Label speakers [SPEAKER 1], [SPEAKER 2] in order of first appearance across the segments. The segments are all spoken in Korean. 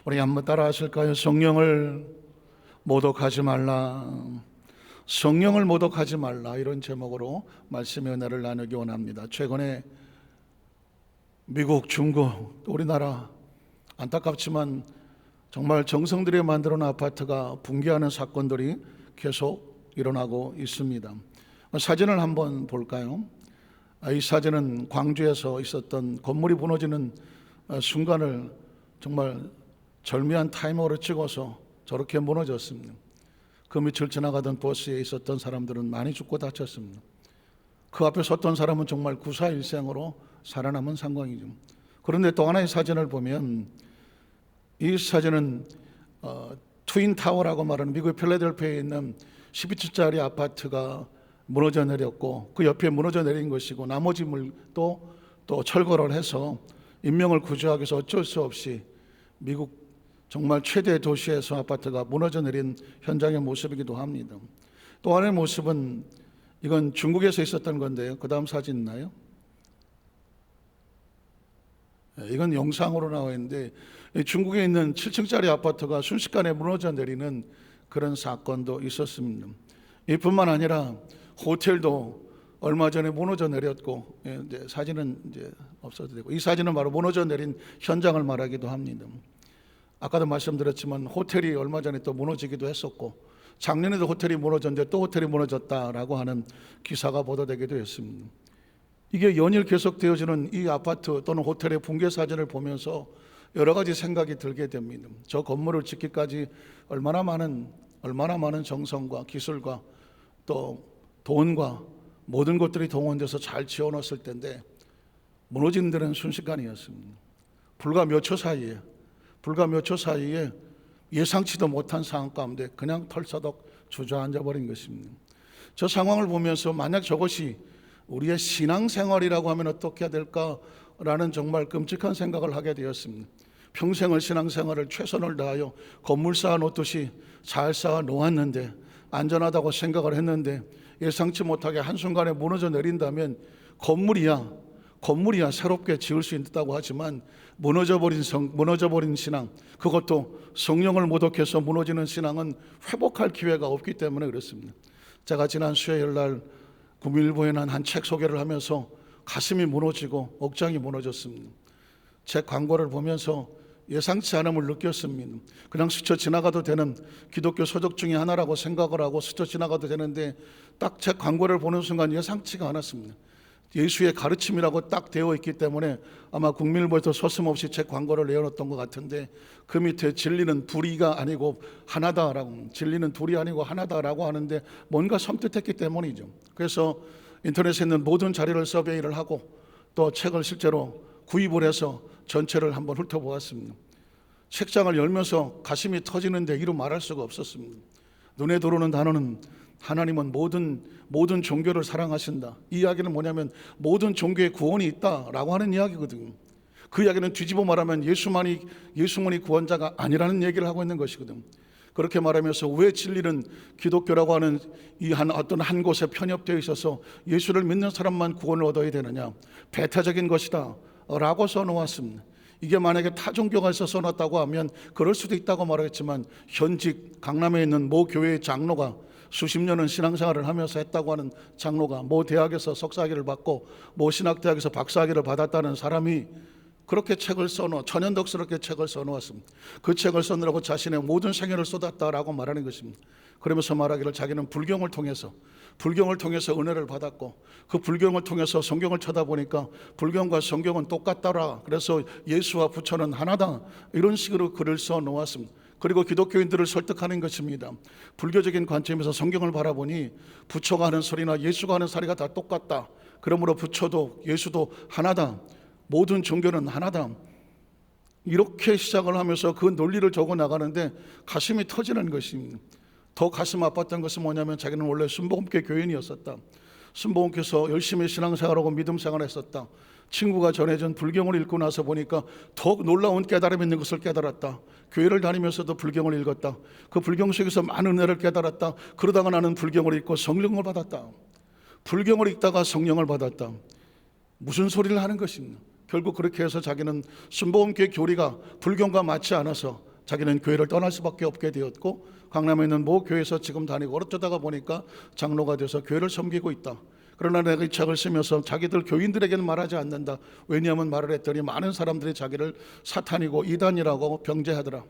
[SPEAKER 1] 우리 한번 따라 하실까요? 성령을 모독하지 말라. 성령을 모독하지 말라. 이런 제목으로 말씀의 은혜를 나누기 원합니다. 최근에 미국, 중국, 우리나라 안타깝지만 정말 정성들이 만들어 놓은 아파트가 붕괴하는 사건들이 계속 일어나고 있습니다. 사진을 한번 볼까요? 이 사진은 광주에서 있었던 건물이 무너지는 순간을 정말 절묘한 타이머로 찍어서 저렇게 무너졌습니다. 그 밑을 지나가던 버스에 있었던 사람들은 많이 죽고 다쳤습니다. 그 앞에 섰던 사람은 정말 구사일생으로 살아남은 상황이죠. 그런데 또 하나의 사진을 보면 이 사진은 트윈타워라고 말하는 미국 필라델피아에 있는 12층짜리 아파트가 무너져 내렸고 그 옆에 무너져 내린 것이고 나머지 물도 또 철거를 해서 인명을 구조하기 위해서 어쩔 수 없이 미국 정말 최대 도시에서 아파트가 무너져 내린 현장의 모습이기도 합니다. 또 하나의 모습은 이건 중국에서 있었던 건데요. 그 다음 사진 있나요? 이건 영상으로 나와 있는데 중국에 있는 7층짜리 아파트가 순식간에 무너져 내리는 그런 사건도 있었습니다. 이뿐만 아니라 호텔도 얼마 전에 무너져 내렸고, 이제 사진은 이제 없어도 되고, 이 사진은 바로 무너져 내린 현장을 말하기도 합니다. 아까도 말씀드렸지만 호텔이 얼마 전에 또 무너지기도 했었고, 작년에도 호텔이 무너졌는데 또 호텔이 무너졌다라고 하는 기사가 보도되기도 했습니다. 이게 연일 계속되어지는 이 아파트 또는 호텔의 붕괴 사진을 보면서 여러 가지 생각이 들게 됩니다. 저 건물을 짓기까지 얼마나 많은 정성과 기술과 또 돈과 모든 것들이 동원돼서 잘 지어놨을 텐데 무너진 데는 순식간이었습니다. 불과 몇 초 사이에 예상치도 못한 상황 가운데 그냥 털사덕 주저앉아 버린 것입니다. 저 상황을 보면서 만약 저것이 우리의 신앙생활이라고 하면 어떻게 해야 될까라는 정말 끔찍한 생각을 하게 되었습니다. 평생을 신앙생활을 최선을 다하여 건물 쌓아 놓듯이 잘 쌓아 놓았는데 안전하다고 생각을 했는데 예상치 못하게 한순간에 무너져 내린다면 건물이야 새롭게 지을 수 있다고 하지만 무너져버린 신앙, 그것도 성령을 모독해서 무너지는 신앙은 회복할 기회가 없기 때문에 그렇습니다. 제가 지난 수요일 날 구밀보에 난 한 책 소개를 하면서 가슴이 무너지고 억장이 무너졌습니다. 책 광고를 보면서 예상치 않음을 느꼈습니다. 그냥 스쳐 지나가도 되는 기독교 서적 중에 하나라고 생각을 하고 스쳐 지나가도 되는데 딱 책 광고를 보는 순간 예상치가 않았습니다. 예수의 가르침이라고 딱 되어 있기 때문에 아마 국민일보에서 서슴없이 책 광고를 내어놓았던 것 같은데 그 밑에 진리는 둘이가 아니고 하나다라고, 진리는 둘이 아니고 하나다라고 하는데 뭔가 섬뜩했기 때문이죠. 그래서 인터넷에 있는 모든 자료를 서베이를 하고 또 책을 실제로 구입을 해서 전체를 한번 훑어보았습니다. 책장을 열면서 가슴이 터지는데 이루 말할 수가 없었습니다. 눈에 들어오는 단어는 하나님은 모든 종교를 사랑하신다. 이 이야기는 뭐냐면 모든 종교에 구원이 있다라고 하는 이야기거든요. 그 이야기는 뒤집어 말하면 예수만이 구원자가 아니라는 얘기를 하고 있는 것이거든요. 그렇게 말하면서 왜 진리는 기독교라고 하는 어떤 한 곳에 편협되어 있어서 예수를 믿는 사람만 구원을 얻어야 되느냐, 배타적인 것이다 라고 써놓았습니다. 이게 만약에 타 종교가 있어 써놨다고 하면 그럴 수도 있다고 말하겠지만 현직 강남에 있는 모 교회의 장로가 수십 년은 신앙생활을 하면서 했다고 하는 장로가 모 대학에서 석사학위를 받고 모 신학대학에서 박사학위를 받았다는 사람이 그렇게 천연덕스럽게 책을 써놓았습니다. 그 책을 써느라고 자신의 모든 생애를 쏟았다라고 말하는 것입니다. 그러면서 말하기를 자기는 불경을 통해서 은혜를 받았고 그 불경을 통해서 성경을 쳐다보니까 불경과 성경은 똑같더라. 그래서 예수와 부처는 하나다. 이런 식으로 글을 써놓았습니다. 그리고 기독교인들을 설득하는 것입니다. 불교적인 관점에서 성경을 바라보니 부처가 하는 소리나 예수가 하는 소리가 다 똑같다. 그러므로 부처도 예수도 하나다. 모든 종교는 하나다. 이렇게 시작을 하면서 그 논리를 적어 나가는데 가슴이 터지는 것입니다. 더 가슴 아팠던 것은 뭐냐면 자기는 원래 순복음교 교인이었었다. 순복음교에서 열심히 신앙생활하고 믿음생활을 했었다. 친구가 전해준 불경을 읽고 나서 보니까 더욱 놀라운 깨달음이 있는 것을 깨달았다. 교회를 다니면서도 불경을 읽었다. 그 불경 속에서 많은 은혜를 깨달았다. 그러다가 나는 불경을 읽고 성령을 받았다. 불경을 읽다가 성령을 받았다. 무슨 소리를 하는 것입니까? 결국 그렇게 해서 자기는 순복음교회 교리가 불경과 맞지 않아서 자기는 교회를 떠날 수밖에 없게 되었고, 강남에 있는 모 교회에서 지금 다니고 어쩌다가 보니까 장로가 돼서 교회를 섬기고 있다. 그러나 내가 이 책을 쓰면서 자기들 교인들에게는 말하지 않는다. 왜냐하면 말을 했더니 많은 사람들이 자기를 사탄이고 이단이라고 병제하더라.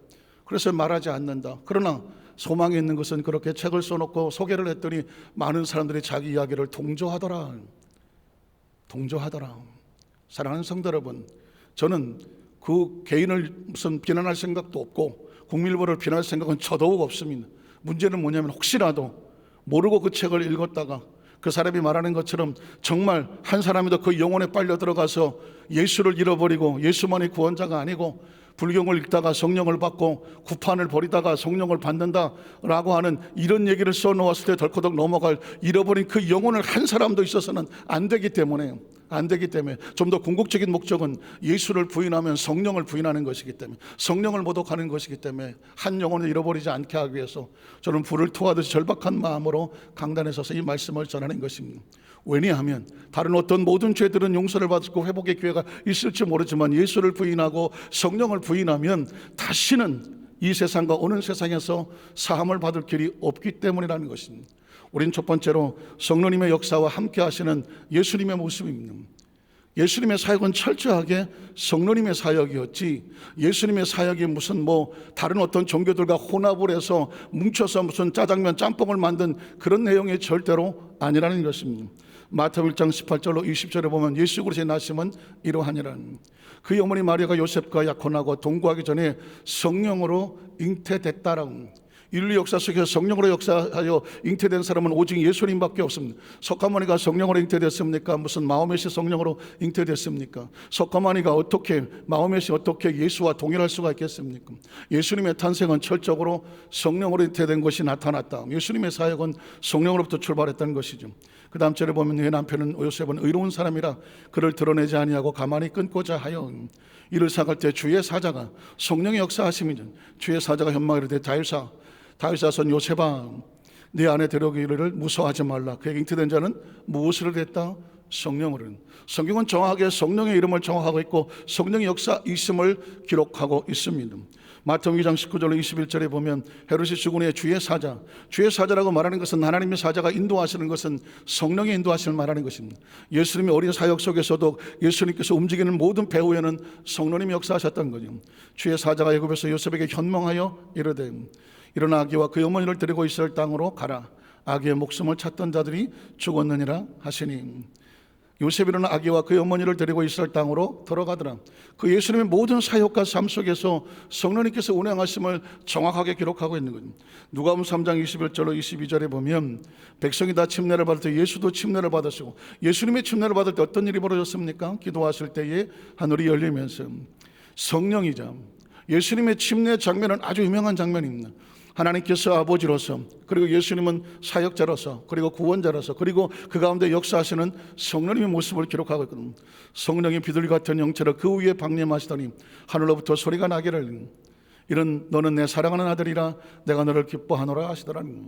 [SPEAKER 1] 그래서 말하지 않는다. 그러나 소망이 있는 것은 그렇게 책을 써놓고 소개를 했더니 많은 사람들이 자기 이야기를 동조하더라. 사랑하는 성도 여러분, 저는 그 개인을 무슨 비난할 생각도 없고 국민일보를 비난할 생각은 더더욱 없습니다. 문제는 뭐냐면 혹시라도 모르고 그 책을 읽었다가 그 사람이 말하는 것처럼 정말 한 사람이도 그 영혼에 빨려 들어가서 예수를 잃어버리고 예수만이 구원자가 아니고 불경을 읽다가 성령을 받고 구판을 버리다가 성령을 받는다라고 하는 이런 얘기를 써놓았을 때 덜커덕 넘어갈 잃어버린 그 영혼을 한 사람도 있어서는 안 되기 때문에 좀 더 궁극적인 목적은 예수를 부인하면 성령을 부인하는 것이기 때문에, 성령을 모독하는 것이기 때문에 한 영혼을 잃어버리지 않게 하기 위해서 저는 불을 토하듯이 절박한 마음으로 강단에 서서 이 말씀을 전하는 것입니다. 왜냐하면 다른 어떤 모든 죄들은 용서를 받고 회복의 기회가 있을지 모르지만 예수를 부인하고 성령을 부인하면 다시는 이 세상과 오는 세상에서 사함을 받을 길이 없기 때문이라는 것입니다. 우린 첫 번째로 성령님의 역사와 함께 하시는 예수님의 모습입니다. 예수님의 사역은 철저하게 성령님의 사역이었지, 예수님의 사역이 무슨 다른 어떤 종교들과 혼합을 해서 뭉쳐서 무슨 짜장면 짬뽕을 만든 그런 내용이 절대로 아니라는 것입니다. 마태복음 1장 18절로 20절에 보면 예수 그리스도의 나심은 이러하니라. 그의 어머니 마리아가 요셉과 약혼하고 동거하기 전에 성령으로 잉태됐다라고. 인류 역사 속에서 성령으로 역사하여 잉태된 사람은 오직 예수님밖에 없습니다. 석가모니가 성령으로 잉태됐습니까? 무슨 마호메시 성령으로 잉태됐습니까? 석가모니가 마호메시 어떻게 예수와 동일할 수가 있겠습니까? 예수님의 탄생은 철저하로 성령으로 잉태된 것이 나타났다. 예수님의 사역은 성령으로부터 출발했다는 것이죠. 그 다음 절에 보면 내 남편은 요셉은 의로운 사람이라 그를 드러내지 아니하고 가만히 끊고자 하여 이를 사갈 때 주의 사자가 성령의 역사하심이죠. 주의 사자가 현망 이르되 다윗의 선 요셉아 네 안에 데려오기를 무서워하지 말라. 그에게 잉태된 자는 무엇으로 됐다? 성령으로. 성경은 정확하게 성령의 이름을 정확하고 있고 성령의 역사 있음을 기록하고 있습니다. 마태복음 2장 19절로 21절에 보면 헤롯이 죽은 후에 주의 사자라고 말하는 것은 하나님의 사자가 인도하시는 것은 성령의 인도하심을 말하는 것입니다. 예수님의 어린 사역 속에서도 예수님께서 움직이는 모든 배후에는 성령님이 역사하셨다는 거죠. 주의 사자가 애굽에서 요셉에게 현명하여 이르되 일어나 아기와 그 어머니를 데리고 이스라엘 땅으로 가라. 아기의 목숨을 찾던 자들이 죽었느니라 하시니, 요셉이 일어나 아기와 그 어머니를 데리고 이스라엘 땅으로 들어가더라. 그 예수님의 모든 사역과 삶 속에서 성령님께서 운행하심을 정확하게 기록하고 있는 거죠. 누가복음 3장 21절로 22절에 보면 백성이 다 침례를 받을 때 예수도 침례를 받으시고, 예수님의 침례를 받을 때 어떤 일이 벌어졌습니까? 기도하실 때에 하늘이 열리면서 성령이자 예수님의 침례 장면은 아주 유명한 장면입니다. 하나님께서 아버지로서, 그리고 예수님은 사역자로서, 그리고 구원자로서, 그리고 그 가운데 역사하시는 성령님의 모습을 기록하고 있거든요. 성령이 비둘기 같은 형체로 그 위에 방림하시더니 하늘로부터 소리가 나기를 이런 너는 내 사랑하는 아들이라 내가 너를 기뻐하노라 하시더라니.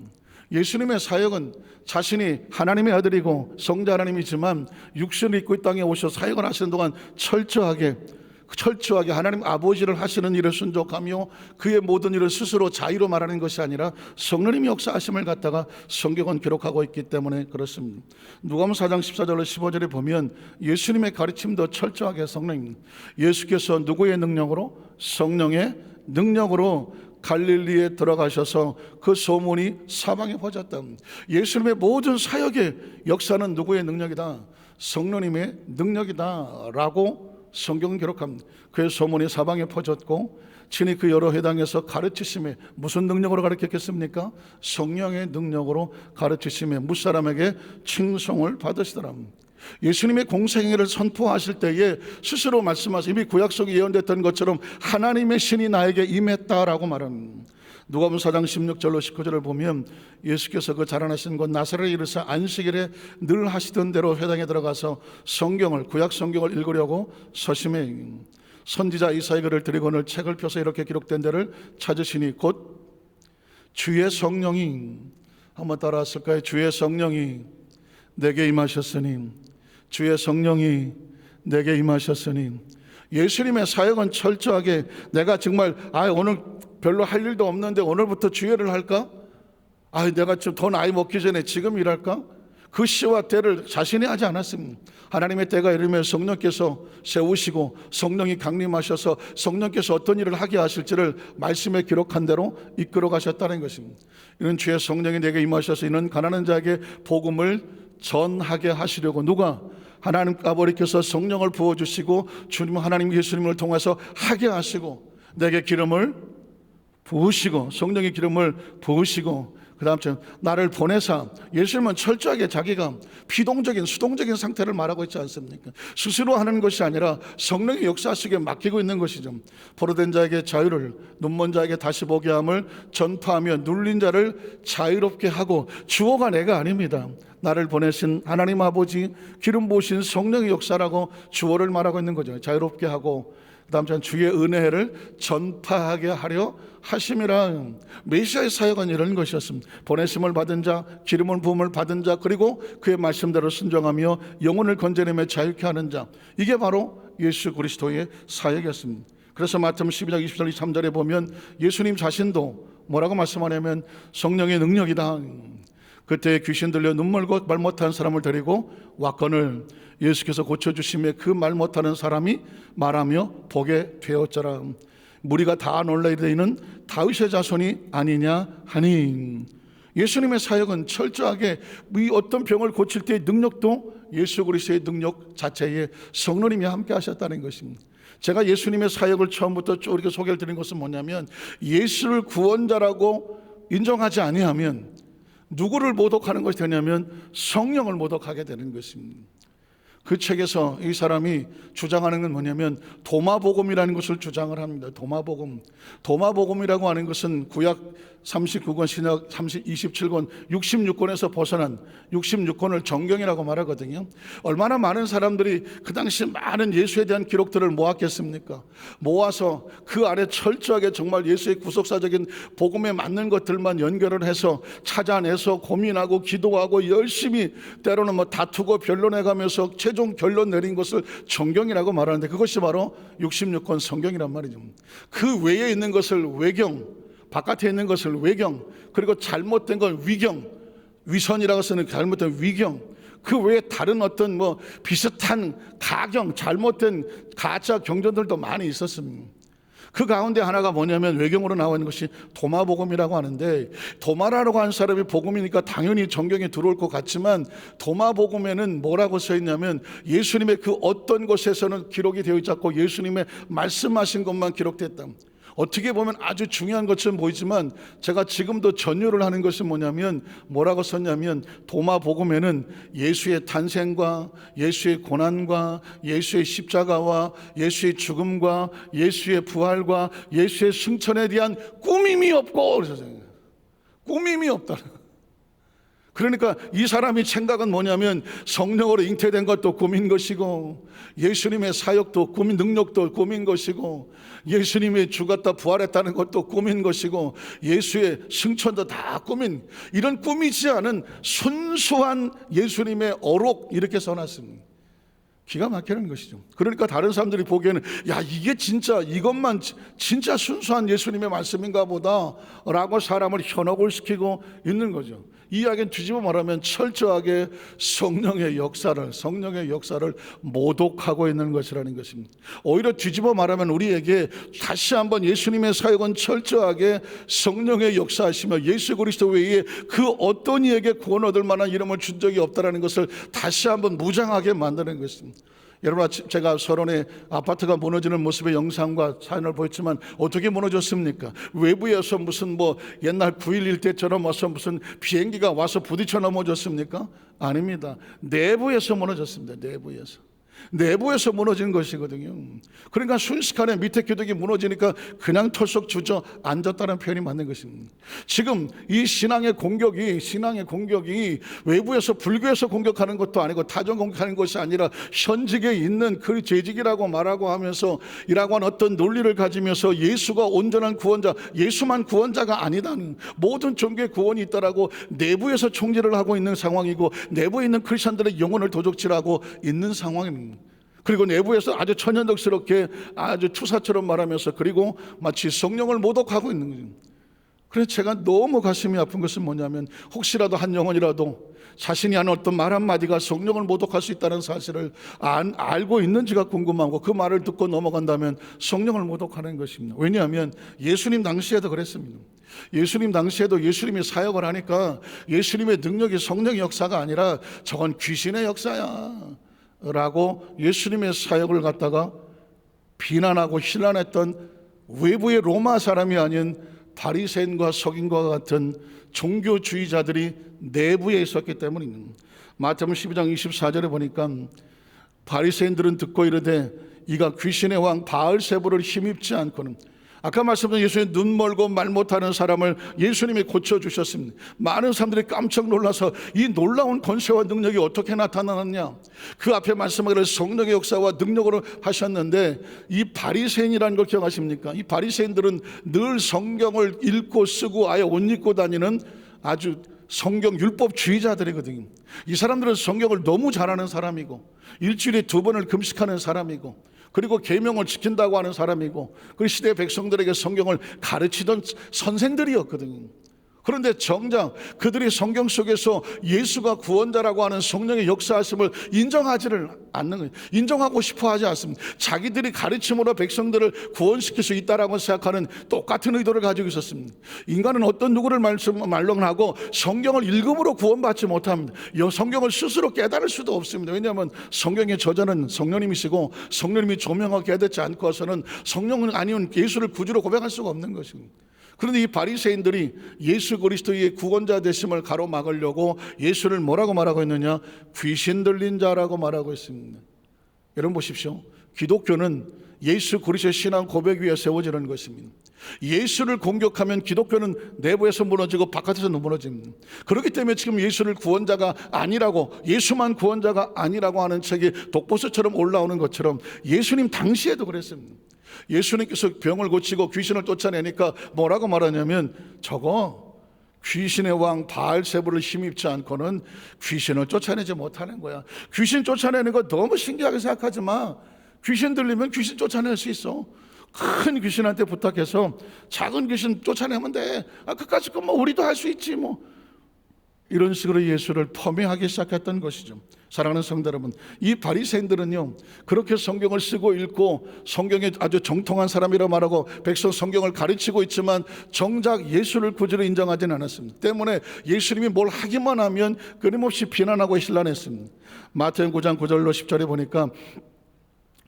[SPEAKER 1] 예수님의 사역은 자신이 하나님의 아들이고 성자 하나님이지만 육신을 입고 이 땅에 오셔 사역을 하시는 동안 철저하게 하나님 아버지를 하시는 일에 순종하며 그의 모든 일을 스스로 자의로 말하는 것이 아니라 성령님이 역사하심을 갖다가 성경은 기록하고 있기 때문에 그렇습니다. 누가복음 4장 14절로 15절에 보면 예수님의 가르침도 철저하게 성령입니다. 예수께서 누구의 능력으로? 성령의 능력으로 갈릴리에 들어가셔서 그 소문이 사방에 퍼졌다. 예수님의 모든 사역의 역사는 누구의 능력이다? 성령님의 능력이다 라고 성경은 기록합니다. 그의 소문이 사방에 퍼졌고 친히 그 여러 회당에서 가르치심에 무슨 능력으로 가르쳤겠습니까? 성령의 능력으로 가르치심에 무사람에게 칭송을 받으시더라. 예수님의 공생애를 선포하실 때에 스스로 말씀하신 이미 구약 속에 예언됐던 것처럼 하나님의 신이 나에게 임했다라고 말합니다. 누가복음 4장 16절로 19절을 보면 예수께서 그 자라나신 곳 나사렛에 이르사 안식일에 늘 하시던 대로 회당에 들어가서 구약 성경을 읽으려고 서심해 선지자 이사야를 드리고 오늘 책을 펴서 이렇게 기록된 데를 찾으시니 곧 주의 성령이, 한번 따라하실까요? 주의 성령이 내게 임하셨으니, 주의 성령이 내게 임하셨으니. 예수님의 사역은 철저하게 내가 정말 오늘 별로 할 일도 없는데 오늘부터 주일을 할까? 내가 좀 더 나이 먹기 전에 지금 일할까? 그 시와 때를 자신이 하지 않았습니다. 하나님의 때가 이르면 성령께서 세우시고 성령이 강림하셔서 성령께서 어떤 일을 하게 하실지를 말씀에 기록한 대로 이끌어 가셨다는 것입니다. 이는 주의 성령이 내게 임하셔서 이는 가난한 자에게 복음을 전하게 하시려고. 누가? 하나님 아버지께서 성령을 부어주시고 주님 하나님 예수님을 통해서 하게 하시고 내게 기름을 부으시고 성령의 기름을 부으시고 그 다음 나를 보내사. 예수님은 철저하게 자기가 피동적인 수동적인 상태를 말하고 있지 않습니까? 스스로 하는 것이 아니라 성령의 역사하시기에 맡기고 있는 것이죠. 포로된 자에게 자유를, 눈먼 자에게 다시 보게 함을 전파하며 눌린 자를 자유롭게 하고. 주어가 내가 아닙니다. 나를 보내신 하나님 아버지 기름 부으신 성령의 역사라고 주어를 말하고 있는 거죠. 자유롭게 하고 그 다음 주의 은혜를 전파하게 하려 하심이라. 메시아의 사역은 이런 것이었습니다. 보내심을 받은 자, 기름을 부음을 받은 자, 그리고 그의 말씀대로 순종하며 영혼을 건져내며 자유케 하는 자. 이게 바로 예수 그리스도의 사역이었습니다. 그래서 마태복음 12장 20절 23절에 보면 예수님 자신도 뭐라고 말씀하냐면 성령의 능력이다. 그때 귀신 들려 눈 멀고 말 못하는 사람을 데리고 왔거늘 예수께서 고쳐주심에 그 말 못하는 사람이 말하며 보게 되었더라. 무리가 다 놀라 이르되 이는 다윗의 자손이 아니냐 하니. 예수님의 사역은 철저하게 이 어떤 병을 고칠 때의 능력도 예수 그리스도의 능력 자체에 성령님이 함께 하셨다는 것입니다. 제가 예수님의 사역을 처음부터 쭉 이렇게 소개를 드린 것은 뭐냐면 예수를 구원자라고 인정하지 아니하면 누구를 모독하는 것이 되냐면 성령을 모독하게 되는 것입니다. 그 책에서 이 사람이 주장하는 건 뭐냐면 도마복음이라는 것을 주장을 합니다. 도마복음이라고 하는 것은 구약 39권, 신약 27권, 66권에서 벗어난 66권을 정경이라고 말하거든요. 얼마나 많은 사람들이 그 당시 많은 예수에 대한 기록들을 모았겠습니까? 모아서 그 안에 철저하게 정말 예수의 구속사적인 복음에 맞는 것들만 연결을 해서 찾아내서 고민하고 기도하고 열심히 때로는 다투고 변론해가면서 최종 결론 내린 것을 정경이라고 말하는데 그것이 바로 66권 성경이란 말이죠. 그 외에 있는 것을 외경, 바깥에 있는 것을 외경, 그리고 잘못된 걸 위경, 위선이라고 쓰는 잘못된 위경, 그 외에 다른 어떤 비슷한 가경, 잘못된 가짜 경전들도 많이 있었습니다. 그 가운데 하나가 뭐냐면 외경으로 나와 있는 것이 도마복음이라고 하는데, 도마라고 하는 사람이 복음이니까 당연히 정경에 들어올 것 같지만 도마복음에는 뭐라고 써 있냐면 예수님의 그 어떤 곳에서는 기록이 되어 있지 않고 예수님의 말씀하신 것만 기록됐다. 어떻게 보면 아주 중요한 것처럼 보이지만 제가 지금도 전율을 하는 것은 뭐냐면 뭐라고 썼냐면 도마복음에는 예수의 탄생과 예수의 고난과 예수의 십자가와 예수의 죽음과 예수의 부활과 예수의 승천에 대한 꾸밈이 없고, 꾸밈이 없다. 그러니까 이 사람이 생각은 뭐냐면 성령으로 잉태된 것도 꾸민 것이고 예수님의 사역도 꾸민, 능력도 꾸민 것이고 예수님이 죽었다 부활했다는 것도 꾸민 것이고 예수의 승천도 다 꾸민, 이런 꾸미지 않은 순수한 예수님의 어록, 이렇게 써놨습니다. 기가 막히는 것이죠. 그러니까 다른 사람들이 보기에는 야, 이게 진짜 이것만 진짜 순수한 예수님의 말씀인가 보다 라고 사람을 현혹을 시키고 있는 거죠. 이 이야기는 뒤집어 말하면 철저하게 성령의 역사를 모독하고 있는 것이라는 것입니다. 오히려 뒤집어 말하면 우리에게 다시 한번 예수님의 사역은 철저하게 성령의 역사하시며 예수 그리스도 외에 그 어떤 이에게 구원 얻을 만한 이름을 준 적이 없다는 것을 다시 한번 무장하게 만드는 것입니다. 여러분, 제가 서론에 아파트가 무너지는 모습의 영상과 사연을 보였지만 어떻게 무너졌습니까? 외부에서 무슨 옛날 9.11 때처럼 와서 무슨 비행기가 와서 부딪혀 넘어졌습니까? 아닙니다. 내부에서 무너졌습니다. 내부에서 무너진 것이거든요. 그러니까 순식간에 밑에 기둥이 무너지니까 그냥 털썩 주저앉았다는 표현이 맞는 것입니다. 지금 이 신앙의 공격이 외부에서 불교에서 공격하는 것도 아니고 타전 공격하는 것이 아니라 현직에 있는 그 재직이라고 말하고 하면서 이라고 하는 어떤 논리를 가지면서 예수가 온전한 구원자, 예수만 구원자가 아니다는, 모든 종교의 구원이 있다라고 내부에서 총질을 하고 있는 상황이고 내부에 있는 크리스천들의 영혼을 도적질하고 있는 상황입니다. 그리고 내부에서 아주 천연덕스럽게 아주 추사처럼 말하면서 그리고 마치 성령을 모독하고 있는 거죠. 그래서 제가 너무 가슴이 아픈 것은 뭐냐면 혹시라도 한 영혼이라도 자신이 하는 어떤 말 한마디가 성령을 모독할 수 있다는 사실을 알고 있는지가 궁금하고 그 말을 듣고 넘어간다면 성령을 모독하는 것입니다. 왜냐하면 예수님 당시에도 그랬습니다. 예수님 당시에도 예수님이 사역을 하니까 예수님의 능력이 성령의 역사가 아니라 저건 귀신의 역사야 라고 예수님의 사역을 갖다가 비난하고 힐난했던 외부의 로마 사람이 아닌 바리새인과 서긴과 같은 종교주의자들이 내부에 있었기 때문입니다. 마태복음 12장 24절에 보니까 바리새인들은 듣고 이르되 이가 귀신의 왕 바알세불을 힘입지 않고는, 아까 말씀드린 예수님 눈 멀고 말 못하는 사람을 예수님이 고쳐주셨습니다. 많은 사람들이 깜짝 놀라서 이 놀라운 권세와 능력이 어떻게 나타나느냐, 그 앞에 말씀하기를 성령의 역사와 능력으로 하셨는데, 이 바리새인이라는 걸 기억하십니까? 이 바리새인들은 늘 성경을 읽고 쓰고 아예 옷 입고 다니는 아주 성경 율법주의자들이거든요. 이 사람들은 성경을 너무 잘하는 사람이고 일주일에 2번을 금식하는 사람이고 그리고 계명을 지킨다고 하는 사람이고 그 시대 백성들에게 성경을 가르치던 선생들이었거든요. 그런데 정작 그들이 성경 속에서 예수가 구원자라고 하는 성령의 역사하심을 인정하지를 않는 거예요. 인정하고 싶어 하지 않습니다. 자기들이 가르침으로 백성들을 구원시킬 수 있다라고 생각하는 똑같은 의도를 가지고 있었습니다. 인간은 어떤 누구를 말론하고 성경을 읽음으로 구원받지 못합니다. 성경을 스스로 깨달을 수도 없습니다. 왜냐하면 성경의 저자는 성령님이시고 성령님이 조명하게 해야 않고서는 성령은 아니면 예수를 구주로 고백할 수가 없는 것입니다. 그런데 이 바리새인들이 예수 그리스도의 구원자 되심을 가로막으려고 예수를 뭐라고 말하고 있느냐? 귀신 들린 자라고 말하고 있습니다. 여러분 보십시오. 기독교는 예수 그리스도의 신앙 고백 위에 세워지는 것입니다. 예수를 공격하면 기독교는 내부에서 무너지고 바깥에서 무너집니다. 그렇기 때문에 지금 예수를 구원자가 아니라고, 예수만 구원자가 아니라고 하는 책이 독보서처럼 올라오는 것처럼 예수님 당시에도 그랬습니다. 예수님께서 병을 고치고 귀신을 쫓아내니까 뭐라고 말하냐면 저거 귀신의 왕 바알세불을 힘입지 않고는 귀신을 쫓아내지 못하는 거야. 귀신 쫓아내는 거 너무 신기하게 생각하지 마. 귀신 들리면 귀신 쫓아낼 수 있어. 큰 귀신한테 부탁해서 작은 귀신 쫓아내면 돼. 그까짓 건 뭐 우리도 할 수 있지 뭐. 이런 식으로 예수를 폄훼하기 시작했던 것이죠. 사랑하는 성도 여러분, 이 바리새인들은요 그렇게 성경을 쓰고 읽고 성경에 아주 정통한 사람이라고 말하고 백성 성경을 가르치고 있지만 정작 예수를 구주로 인정하지는 않았습니다. 때문에 예수님이 뭘 하기만 하면 끊임없이 비난하고 힐난했습니다. 마태복음 9장 9절로 10절에 보니까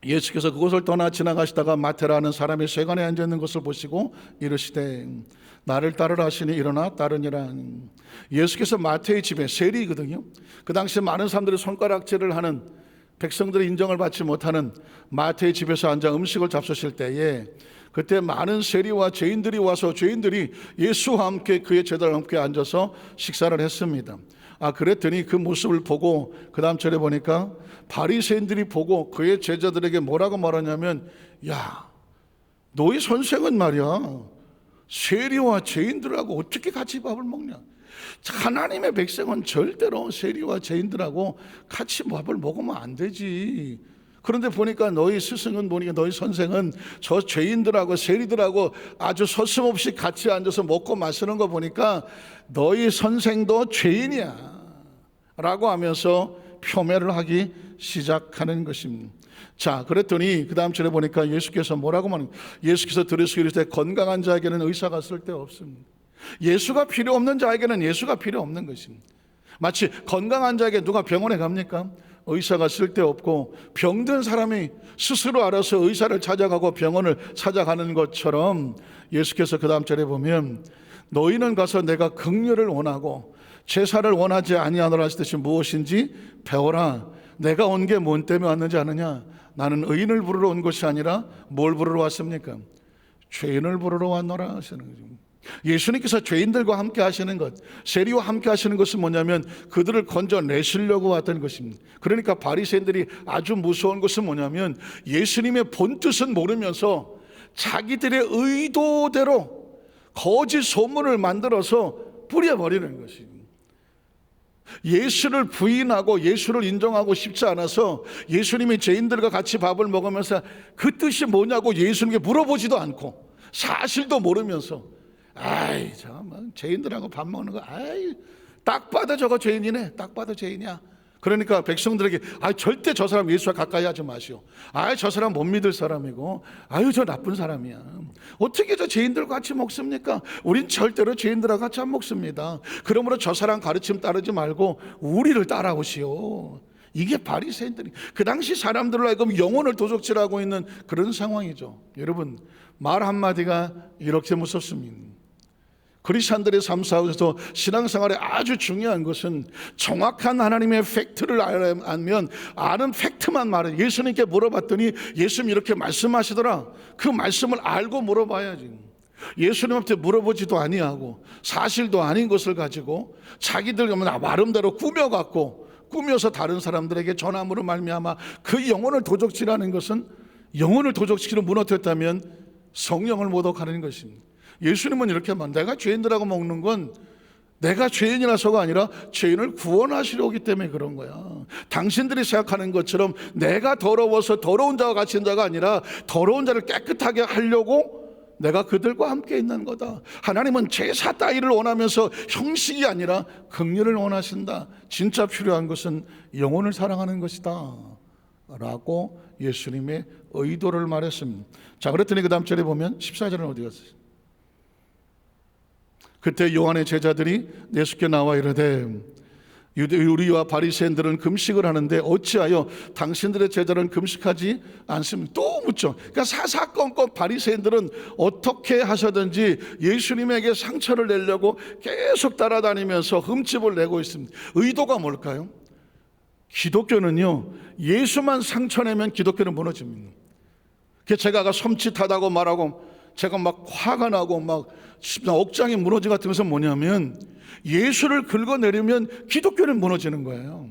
[SPEAKER 1] 예수께서 그곳을 떠나 지나가시다가 마태라는 사람이 쇠관에 앉아 있는 것을 보시고 이르시되 나를 따르라 하시니 일어나 따르니라. 예수께서 마태의 집에, 세리거든요. 그 당시에 많은 사람들이 손가락질을 하는, 백성들의 인정을 받지 못하는 마태의 집에서 앉아 음식을 잡수실 때에 그때 많은 세리와 죄인들이 와서 죄인들이 예수와 함께 그의 제자와 함께 앉아서 식사를 했습니다. 그랬더니 그 모습을 보고 그 다음 절에 보니까 바리새인들이 보고 그의 제자들에게 뭐라고 말하냐면, 야, 너희 선생은 말이야 세리와 죄인들하고 어떻게 같이 밥을 먹냐? 하나님의 백성은 절대로 세리와 죄인들하고 같이 밥을 먹으면 안 되지. 그런데 보니까 너희 스승은, 보니까 너희 선생은 저 죄인들하고 세리들하고 아주 서슴없이 같이 앉아서 먹고 마시는 거 보니까 너희 선생도 죄인이야 라고 하면서 폄훼를 하기 시작하는 것입니다. 자, 그랬더니 그 다음 절에 보니까 예수께서 뭐라고 말합니까? 예수께서 들으시기를 이르시되 건강한 자에게는 의사가 쓸데없습니다. 예수가 필요 없는 자에게는 예수가 필요 없는 것입니다. 마치 건강한 자에게 누가 병원에 갑니까? 의사가 쓸데없고 병든 사람이 스스로 알아서 의사를 찾아가고 병원을 찾아가는 것처럼 예수께서 그 다음 절에 보면 너희는 가서 내가 긍휼을 원하고 제사를 원하지 아니하노라 하시듯이 무엇인지 배워라. 내가 온 게 뭔 때문에 왔는지 아느냐? 나는 의인을 부르러 온 것이 아니라 뭘 부르러 왔습니까? 죄인을 부르러 왔노라 하시는 거죠. 예수님께서 죄인들과 함께 하시는 것, 세리와 함께 하시는 것은 뭐냐면 그들을 건져내시려고 왔던 것입니다. 그러니까 바리새인들이 아주 무서운 것은 뭐냐면 예수님의 본뜻은 모르면서 자기들의 의도대로 거짓 소문을 만들어서 뿌려버리는 것입니다. 예수를 부인하고 예수를 인정하고 싶지 않아서 예수님이 죄인들과 같이 밥을 먹으면서 그 뜻이 뭐냐고 예수님께 물어보지도 않고 사실도 모르면서 아이 잠깐만 죄인들하고 밥 먹는 거 아이 딱 봐도 저거 죄인이네 딱 봐도 죄인이야. 그러니까 백성들에게 절대 저 사람 예수와 가까이 하지 마시오. 저 사람 못 믿을 사람이고 저 나쁜 사람이야. 어떻게 저 죄인들과 같이 먹습니까? 우린 절대로 죄인들하고 같이 안 먹습니다. 그러므로 저 사람 가르침 따르지 말고 우리를 따라오시오. 이게 바리새인들이 그 당시 사람들로 하여금 영혼을 도적질하고 있는 그런 상황이죠. 여러분 말 한마디가 이렇게 무섭습니다. 크리스찬들의 삶 속에서 신앙생활에 아주 중요한 것은 정확한 하나님의 팩트를 알면 아는 팩트만 말해. 예수님께 물어봤더니 예수님이 이렇게 말씀하시더라. 그 말씀을 알고 물어봐야지. 예수님한테 물어보지도 아니하고 사실도 아닌 것을 가지고 자기들 나름대로 꾸며서 다른 사람들에게 전함으로 말미암아 그 영혼을 도적질하는 것은 영혼을 도적시키는 무너뜨렸다면 성령을 모독하는 것입니다. 예수님은 이렇게 말합니다. 내가 죄인들하고 먹는 건 내가 죄인이라서가 아니라 죄인을 구원하시려 오기 때문에 그런 거야. 당신들이 생각하는 것처럼 내가 더러워서 더러운 자와 같이 자가 아니라 더러운 자를 깨끗하게 하려고 내가 그들과 함께 있는 거다. 하나님은 제사 따위를 원하면서 형식이 아니라 긍휼을 원하신다. 진짜 필요한 것은 영혼을 사랑하는 것이다 라고 예수님의 의도를 말했습니다. 자, 그랬더니 그 다음 절에 보면 14절은 어디 갔어요? 그때 요한의 제자들이 예수께 나와 이르되 우리와 바리새인들은 금식을 하는데 어찌하여 당신들의 제자는 금식하지 않습니까? 또 묻죠. 그러니까 사사건건 바리새인들은 어떻게 하셔든지 예수님에게 상처를 내려고 계속 따라다니면서 흠집을 내고 있습니다. 의도가 뭘까요? 기독교는요, 예수만 상처내면 기독교는 무너집니다. 제가 섬찟하다고 말하고 제가 막 화가 나고 막 억장이 무너지 같은 것은 뭐냐면 예수를 긁어내리면 기독교는 무너지는 거예요.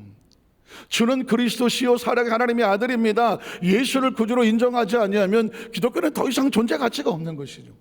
[SPEAKER 1] 주는 그리스도시요 살아계 하나님의 아들입니다. 예수를 구주로 인정하지 아니하면 기독교는 더 이상 존재 가치가 없는 것이죠.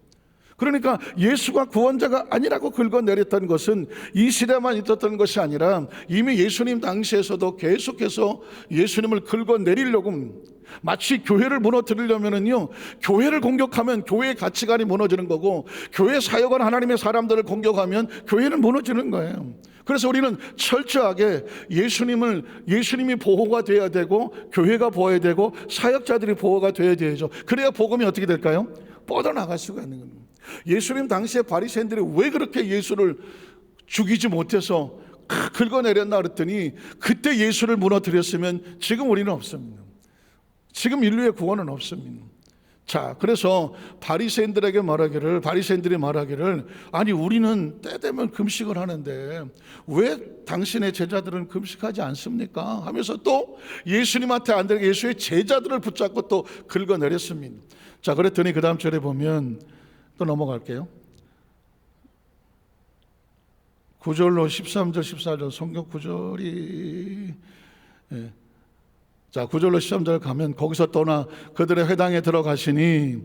[SPEAKER 1] 그러니까 예수가 구원자가 아니라고 긁어내렸던 것은 이 시대만 있었던 것이 아니라 이미 예수님 당시에서도 계속해서 예수님을 긁어내리려고, 마치 교회를 무너뜨리려면요, 교회를 공격하면 교회의 가치관이 무너지는 거고, 교회 사역은 하나님의 사람들을 공격하면 교회는 무너지는 거예요. 그래서 우리는 철저하게 예수님이 보호가 돼야 되고, 교회가 보호해야 되고, 사역자들이 보호가 돼야 되죠. 그래야 복음이 어떻게 될까요? 뻗어나갈 수가 있는 겁니다. 예수님 당시에 바리새인들이 왜 그렇게 예수를 죽이지 못해서 긁어내렸나 그랬더니, 그때 예수를 무너뜨렸으면 지금 우리는 없습니다. 지금 인류의 구원은 없습니다. 자, 그래서 바리새인들이 말하기를 아니 우리는 때 되면 금식을 하는데 왜 당신의 제자들은 금식하지 않습니까? 하면서 또 예수님한테 안 되게 예수의 제자들을 붙잡고 또 긁어내렸습니다. 자, 그랬더니 그 다음 절에 보면 또 넘어갈게요. 9절로 13절 14절 성경 구절이 자, 9절로 13절 가면 거기서 떠나 그들의 회당에 들어가시니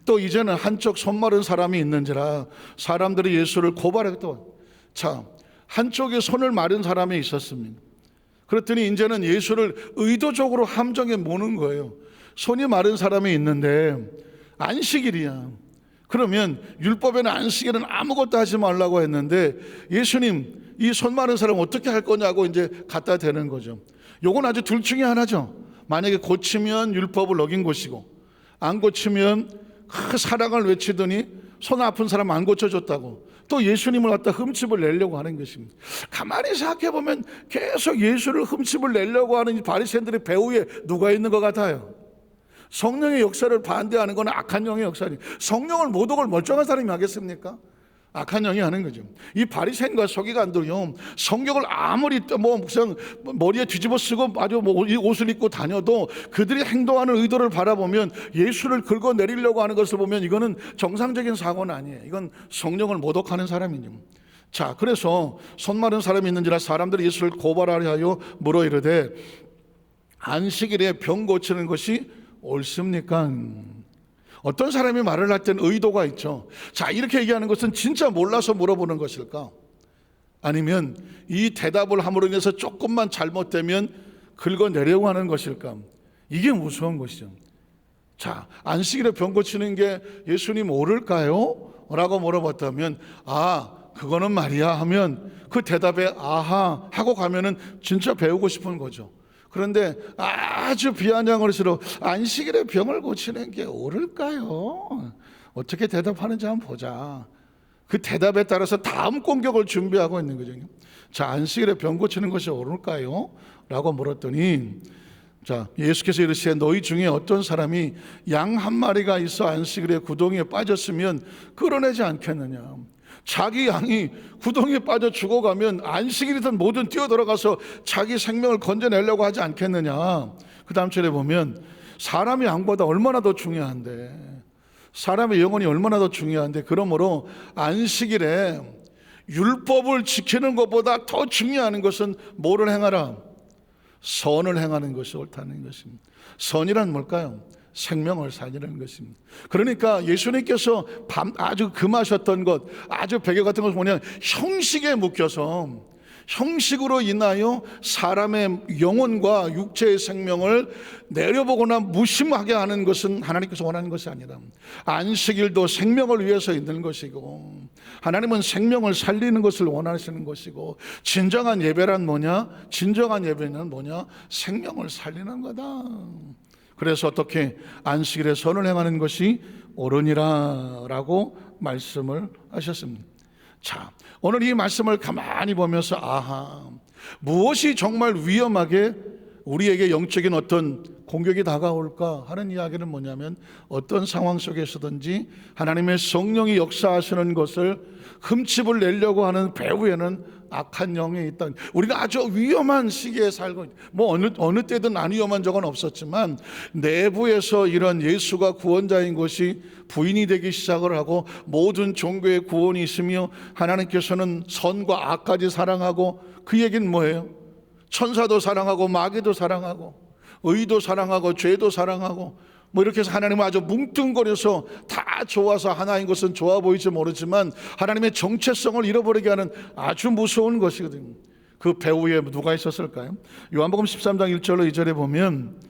[SPEAKER 1] 또 이제는 한쪽 손 마른 사람이 있는지라 사람들이 예수를 고발했던. 자, 한쪽에 손을 마른 사람이 있었습니다. 그랬더니 이제는 예수를 의도적으로 함정에 모는 거예요. 손이 마른 사람이 있는데 안식일이야. 그러면 율법에는 안식일은 아무것도 하지 말라고 했는데 예수님 이 손 마른 사람 어떻게 할 거냐고 이제 갖다 대는 거죠. 요건 아주 둘 중에 하나죠. 만약에 고치면 율법을 어긴 것이고 안 고치면 사랑을 외치더니 손 아픈 사람 안 고쳐줬다고 또 예수님을 갖다 흠집을 내려고 하는 것입니다. 가만히 생각해보면 계속 예수를 흠집을 내려고 하는 이 바리새인들의 배후에 누가 있는 것 같아요? 성령의 역사를 반대하는 건 악한 영의 역사니, 성령을 모독을 멀쩡한 사람이 하겠습니까? 악한 영이 하는 거죠. 이 바리새인과 서기관들요, 성경을 아무리 무슨 머리에 뒤집어 쓰고 아주 옷을 입고 다녀도 그들이 행동하는 의도를 바라보면 예수를 긁어내리려고 하는 것을 보면 이거는 정상적인 사고는 아니에요. 이건 성령을 모독하는 사람이죠. 자, 그래서 손 마른 사람이 있는지라 사람들이 예수를 고발하려 하여 물어 이르되 안식일에 병 고치는 것이 옳습니까? 어떤 사람이 말을 할 때는 의도가 있죠. 자, 이렇게 얘기하는 것은 진짜 몰라서 물어보는 것일까? 아니면 이 대답을 함으로 인해서 조금만 잘못되면 긁어내려고 하는 것일까? 이게 무서운 것이죠. 자, 안식일에 병 고치는 게 예수님 옳을까요? 라고 물어봤다면 그거는 말이야 하면 그 대답에 아하 하고 가면은 진짜 배우고 싶은 거죠. 그런데 아주 비아냥으로 안식일에 병을 고치는 게 옳을까요? 어떻게 대답하는지 한번 보자. 그 대답에 따라서 다음 공격을 준비하고 있는 거죠. 자, 안식일에 병 고치는 것이 옳을까요? 라고 물었더니, 자, 예수께서 이르시되 너희 중에 어떤 사람이 양 한 마리가 있어 안식일에 구덩이에 빠졌으면 끌어내지 않겠느냐. 자기 양이 구덩이에 빠져 죽어가면 안식일이든 뭐든 뛰어들어가서 자기 생명을 건져내려고 하지 않겠느냐. 그 다음 절에 보면 사람의 양보다 얼마나 더 중요한데, 사람의 영혼이 얼마나 더 중요한데, 그러므로 안식일에 율법을 지키는 것보다 더 중요한 것은 뭐를 행하라? 선을 행하는 것이 옳다는 것입니다. 선이란 뭘까요? 생명을 살리는 것입니다. 그러니까 예수님께서 아주 금하셨던 것, 아주 배경 같은 것은 뭐냐, 형식에 묶여서 형식으로 인하여 사람의 영혼과 육체의 생명을 내려보거나 무심하게 하는 것은 하나님께서 원하는 것이 아니라, 안식일도 생명을 위해서 있는 것이고, 하나님은 생명을 살리는 것을 원하시는 것이고, 진정한 예배란 뭐냐? 진정한 예배는 뭐냐? 생명을 살리는 거다. 그래서 어떻게 안식일에 선을 행하는 것이 옳으니라 라고 말씀을 하셨습니다. 자, 오늘 이 말씀을 가만히 보면서 무엇이 정말 위험하게 우리에게 영적인 어떤 공격이 다가올까 하는 이야기는 뭐냐면, 어떤 상황 속에서든지 하나님의 성령이 역사하시는 것을 흠집을 내려고 하는 배후에는 악한 영이 있다. 우리는 아주 위험한 시기에 살고, 어느 때든 안 위험한 적은 없었지만 내부에서 이런 예수가 구원자인 것이 부인이 되기 시작을 하고, 모든 종교의 구원이 있으며 하나님께서는 선과 악까지 사랑하고, 그 얘기는 뭐예요? 천사도 사랑하고 마귀도 사랑하고 의도 사랑하고 죄도 사랑하고 이렇게 해서 하나님은 아주 뭉뚱거려서 다 좋아서 하나인 것은 좋아 보이지 모르지만 하나님의 정체성을 잃어버리게 하는 아주 무서운 것이거든요. 그 배후에 누가 있었을까요? 요한복음 13장 1절로 2절에 보면,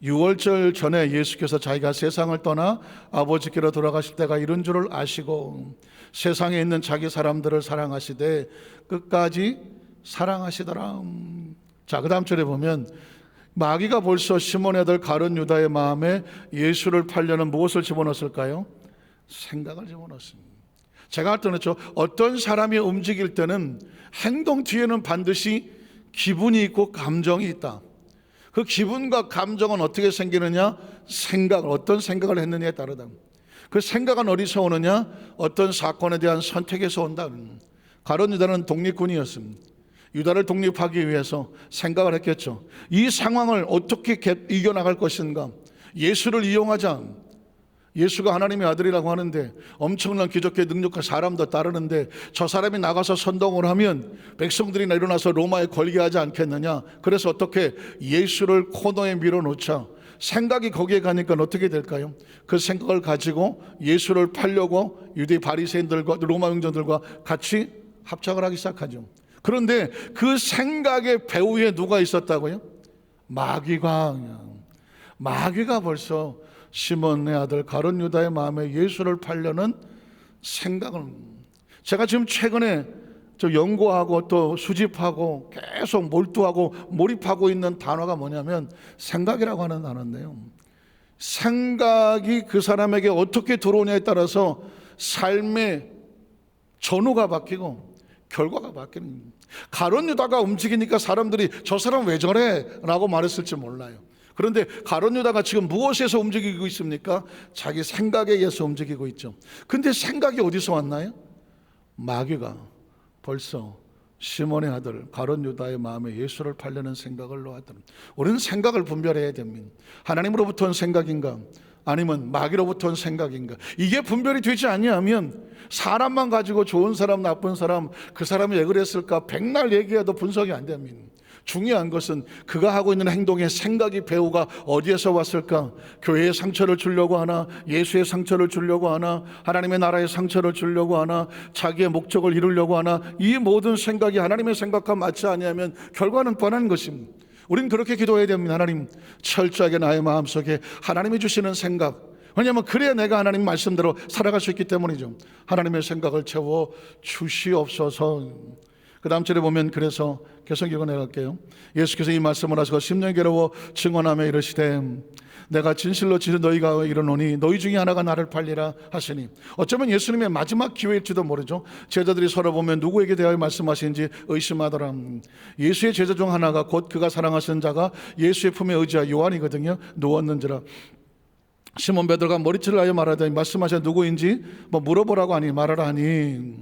[SPEAKER 1] 유월절 전에 예수께서 자기가 세상을 떠나 아버지께로 돌아가실 때가 이른 줄을 아시고 세상에 있는 자기 사람들을 사랑하시되 끝까지 사랑하시더라. 자, 그 다음 절에 보면 마귀가 벌써 시몬의 아들 가룟 유다의 마음에 예수를 팔려는 무엇을 집어넣었을까요? 생각을 집어넣었습니다. 제가 할 때는 어떤 사람이 움직일 때는 행동 뒤에는 반드시 기분이 있고 감정이 있다. 그 기분과 감정은 어떻게 생기느냐? 어떤 생각을 했느냐에 따르다. 그 생각은 어디서 오느냐? 어떤 사건에 대한 선택에서 온다. 가룟 유다는 독립군이었습니다. 유다를 독립하기 위해서 생각을 했겠죠. 이 상황을 어떻게 이겨나갈 것인가? 예수를 이용하자. 예수가 하나님의 아들이라고 하는데 엄청난 기적의 능력과 사람도 따르는데, 저 사람이 나가서 선동을 하면 백성들이 일어나서 로마에 걸게 하지 않겠느냐. 그래서 어떻게 예수를 코너에 밀어놓자. 생각이 거기에 가니까 어떻게 될까요? 그 생각을 가지고 예수를 팔려고 유대 바리새인들과 로마 용정들과 같이 합작을 하기 시작하죠. 그런데 그 생각의 배후에 누가 있었다고요? 마귀가 벌써 시몬의 아들 가룟 유다의 마음에 예수를 팔려는 생각을, 제가 지금 최근에 연구하고 또 수집하고 계속 몰두하고 몰입하고 있는 단어가 뭐냐면 생각이라고 하는 단어인데요, 생각이 그 사람에게 어떻게 들어오냐에 따라서 삶의 전후가 바뀌고 결과가 바뀌는. 가룟 유다가 움직이니까 사람들이 저 사람 왜 저래? 라고 말했을지 몰라요. 그런데 가룟 유다가 지금 무엇에서 움직이고 있습니까? 자기 생각에 의해서 움직이고 있죠. 근데 생각이 어디서 왔나요? 마귀가 벌써 시몬의 아들 가룟 유다의 마음에 예수를 팔려는 생각을 놓았던. 우리는 생각을 분별해야 됩니다. 하나님으로부터 온 생각인가? 아니면 마귀로부터 온 생각인가? 이게 분별이 되지 아니하면 사람만 가지고 좋은 사람 나쁜 사람, 그 사람이 왜 그랬을까 백날 얘기해도 분석이 안 됩니다. 중요한 것은 그가 하고 있는 행동의 생각이, 배우가 어디에서 왔을까? 교회의 상처를 주려고 하나? 예수의 상처를 주려고 하나? 하나님의 나라의 상처를 주려고 하나? 자기의 목적을 이루려고 하나? 이 모든 생각이 하나님의 생각과 맞지 아니하면 결과는 뻔한 것입니다. 우린 그렇게 기도해야 됩니다. 하나님, 철저하게 나의 마음속에 하나님이 주시는 생각, 왜냐하면 그래야 내가 하나님 말씀대로 살아갈 수 있기 때문이죠. 하나님의 생각을 채워 주시옵소서. 그 다음 절에 보면, 그래서 계속 읽어내갈게요. 예수께서 이 말씀을 하시고 심령이 괴로워 증언하며 이르시되 내가 진실로 너희가 이르노니 너희 중에 하나가 나를 팔리라 하시니, 어쩌면 예수님의 마지막 기회일지도 모르죠. 제자들이 서로 보면 누구에게 대하여 말씀하시는지 의심하더라. 예수의 제자 중 하나가 곧 그가 사랑하시는 자가 예수의 품에 의지하 요한이거든요. 누웠는지라. 시몬 베드로가 머리치를 하여 말하더니 말씀하신 누구인지 물어보라고 하니 말하라 하니,